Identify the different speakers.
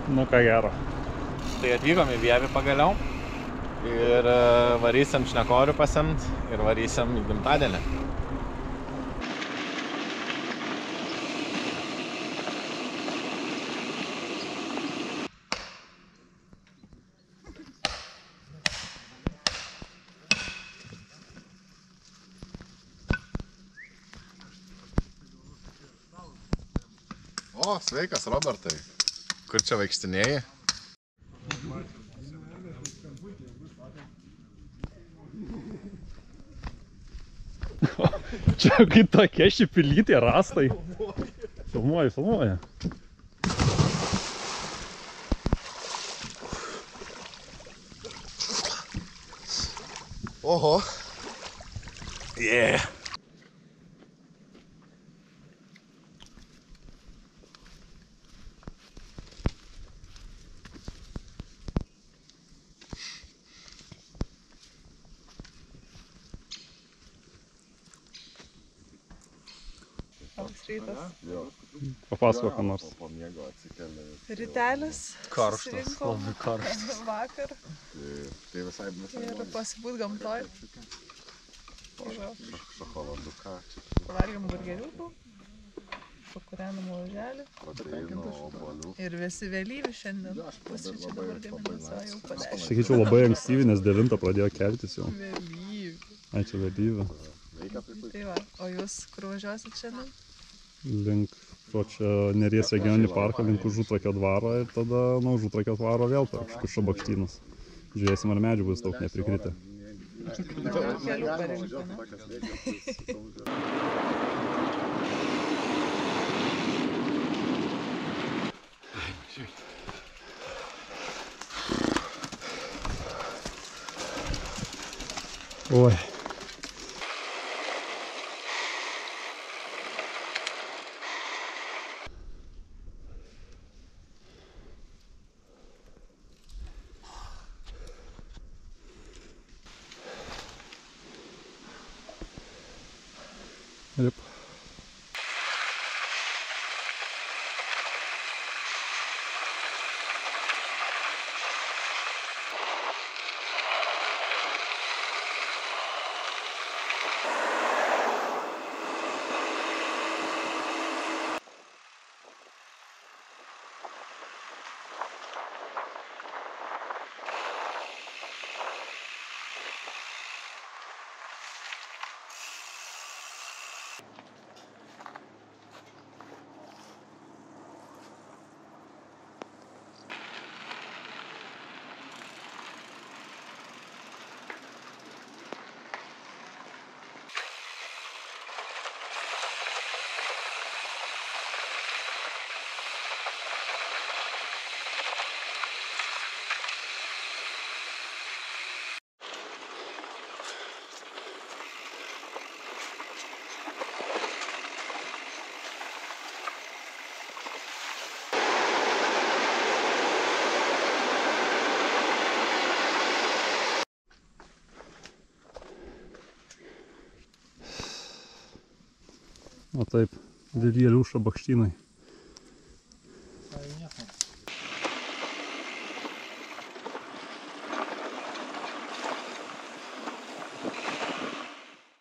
Speaker 1: Nu ką gero.
Speaker 2: Tai atvykom į Vievį pagaliau ir varysim šnekorių pasimt ir varysim į gimtadienį.
Speaker 3: O, sveikas, Robertai. Kur čia vaikštinėjai?
Speaker 1: Čia kai tokie šipilytė rastai. Filmuoja.
Speaker 3: Oho.
Speaker 1: Yeah.
Speaker 4: Rytas.
Speaker 1: Papasakok, ką nors.
Speaker 4: Rytelis.
Speaker 2: Karštas, labai karštas.
Speaker 4: Vakar.
Speaker 3: Tai visai
Speaker 4: Ir pasibūt gamtoj.
Speaker 3: šokoladuką.
Speaker 4: Pavalgėm burgeriukų. Pakūrenom oželį. Ir visi vėlyvi šiandien. Pusryčiai dabar gaminasi, jau po 10.
Speaker 1: Sakyčiau labai ankstyvi, nes 9 pradėjo keltis jau.
Speaker 4: Vėlyvi.
Speaker 1: Ai, čia vėlyvi.
Speaker 4: Tai va, o jūs kur važiuosit šiandien?
Speaker 1: Link to čia Neries regioninį parką, link Užutrakio dvaro ir tada nuo Užutrakio dvaro vėl per kažkur Šabakštynus. Žiūrėsim, ar medžių bus daug neprikritę.
Speaker 4: Kelių parinkti, ne?
Speaker 1: Oi. Rip. O taip, Vivėlių Šabakštynai.